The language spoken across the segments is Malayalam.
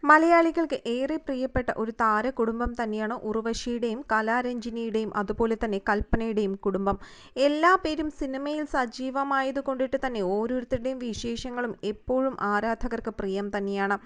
മലയാളികൾക്ക് ഏറെ പ്രിയപ്പെട്ട ഒരു താരകുടുംബം തന്നെയാണ് ഉർവശിയുടെയും കലാരഞ്ജിനിയുടെയും അതുപോലെ തന്നെ കൽപ്പനയുടെയും കുടുംബം. എല്ലാ പേരും സിനിമയിൽ സജീവമായത് കൊണ്ടിട്ട് തന്നെ ഓരോരുത്തരുടെയും വിശേഷങ്ങളും എപ്പോഴും ആരാധകർക്ക് പ്രിയം തന്നെയാണ്.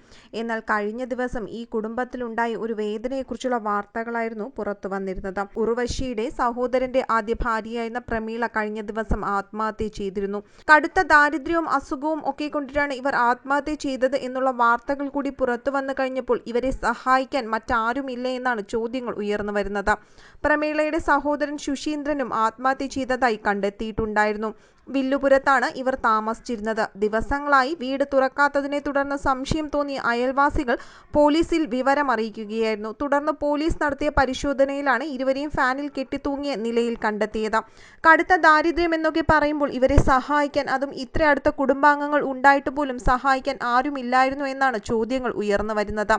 എന്നാൽ കഴിഞ്ഞ ദിവസം ഈ കുടുംബത്തിലുണ്ടായ ഒരു വേദനയെക്കുറിച്ചുള്ള വാർത്തകളായിരുന്നു പുറത്തു വന്നിരുന്നത്. ഉർവശിയുടെ സഹോദരന്റെ ആദ്യ ഭാര്യയായിരുന്ന പ്രമീള കഴിഞ്ഞ ദിവസം ആത്മഹത്യ ചെയ്തിരുന്നു. കടുത്ത ദാരിദ്ര്യവും അസുഖവും ഒക്കെ കൊണ്ടിട്ടാണ് ഇവർ ആത്മഹത്യ ചെയ്തത് എന്നുള്ള വാർത്തകൾ കൂടി പുറത്തു വന്നു കഴിഞ്ഞപ്പോൾ ഇവരെ സഹായിക്കാൻ മറ്റാരുമില്ല എന്നാണ് ചോദ്യങ്ങൾ ഉയർന്നു വരുന്നത്. പ്രമീളയുടെ സഹോദരൻ ശുശീന്ദ്രനും ആത്മഹത്യ ചെയ്തതായി കണ്ടെത്തിയിട്ടുണ്ടായിരുന്നു. വില്ലുപുരത്താണ് ഇവർ താമസിച്ചിരുന്നത്. ദിവസങ്ങളായി വീട് തുറക്കാത്തതിനെ തുടർന്ന് സംശയം തോന്നിയ അയൽവാസികൾ പോലീസിൽ വിവരമറിയിക്കുകയായിരുന്നു. തുടർന്ന് പോലീസ് നടത്തിയ പരിശോധനയിലാണ് ഇരുവരെയും ഫാനിൽ കെട്ടിത്തൂങ്ങിയ നിലയിൽ കണ്ടെത്തിയത്. കടുത്ത ദാരിദ്ര്യം എന്നൊക്കെ പറയുമ്പോൾ ഇവരെ സഹായിക്കാൻ, അതും ഇത്ര അടുത്ത കുടുംബാംഗങ്ങൾ ഉണ്ടായിട്ട് പോലും സഹായിക്കാൻ ആരുമില്ലായിരുന്നു എന്നാണ് ചോദ്യങ്ങൾ ഉയർന്നു വരുന്നത്.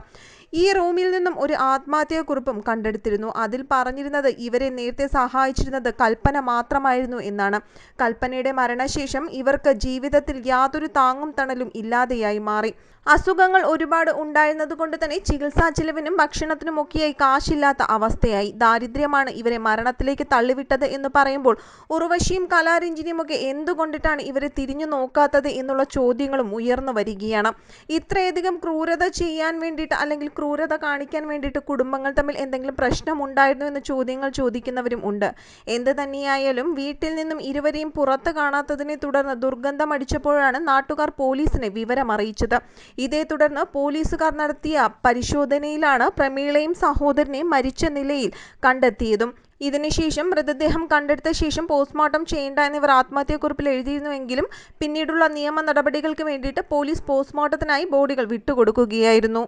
ഈ റൂമിൽ നിന്നും ഒരു ആത്മഹത്യാക്കുറിപ്പും കണ്ടെടുത്തിരുന്നു. അതിൽ പറഞ്ഞിരുന്നത് ഇവരെ നേരത്തെ സഹായിച്ചിരുന്നത് കൽപ്പന മാത്രമായിരുന്നു എന്നാണ്. കൽപ്പനയുടെ മരണശേഷം ഇവർക്ക് ജീവിതത്തിൽ യാതൊരു താങ്ങും തണലും ഇല്ലാതെയായി മാറി. അസുഖങ്ങൾ ഒരുപാട് ഉണ്ടായിരുന്നത് കൊണ്ട് തന്നെ ചികിത്സാ ചിലവിനും ഭക്ഷണത്തിനുമൊക്കെയായി കാശില്ലാത്ത അവസ്ഥയായി. ദാരിദ്ര്യമാണ് ഇവരെ മരണത്തിലേക്ക് തള്ളിവിട്ടത് എന്ന് പറയുമ്പോൾ ഉർവശിയും കലാരഞ്ജിനിയുമൊക്കെ എന്തുകൊണ്ടിട്ടാണ് ഇവരെ തിരിഞ്ഞു നോക്കാത്തത് എന്നുള്ള ചോദ്യങ്ങളും ഉയർന്നു വരികയാണ്. ഇത്രയധികം ക്രൂരത ചെയ്യാൻ വേണ്ടിയിട്ട് അല്ലെങ്കിൽ ക്രൂരത കാണിക്കാൻ വേണ്ടിയിട്ട് കുടുംബങ്ങൾ തമ്മിൽ എന്തെങ്കിലും പ്രശ്നമുണ്ടായിരുന്നു എന്ന് ചോദ്യങ്ങൾ ചോദിക്കുന്നവരും ഉണ്ട്. എന്ത് തന്നെയായാലും വീട്ടിൽ നിന്നും ഇരുവരെയും പുറത്ത് കാണാത്തതിനെ തുടർന്ന് ദുർഗന്ധം അടിച്ചപ്പോഴാണ് നാട്ടുകാർ പോലീസിനെ വിവരമറിയിച്ചത്. ഇതേ തുടർന്ന് പോലീസുകാർ നടത്തിയ പരിശോധനയിലാണ് പ്രമീളയും സഹോദരനെയും മരിച്ച നിലയിൽ കണ്ടെത്തിയതും. ഇതിനുശേഷം മൃതദേഹം കണ്ടെടുത്ത ശേഷം പോസ്റ്റ്മോർട്ടം ചെയ്യേണ്ട എന്നിവർ ആത്മഹത്യാക്കുറിപ്പിൽ എഴുതിയിരുന്നുവെങ്കിലും പിന്നീടുള്ള നിയമ നടപടികൾക്ക് വേണ്ടിയിട്ട് പോലീസ് പോസ്റ്റ്മോർട്ടത്തിനായി ബോഡികൾ വിട്ടുകൊടുക്കുകയായിരുന്നു.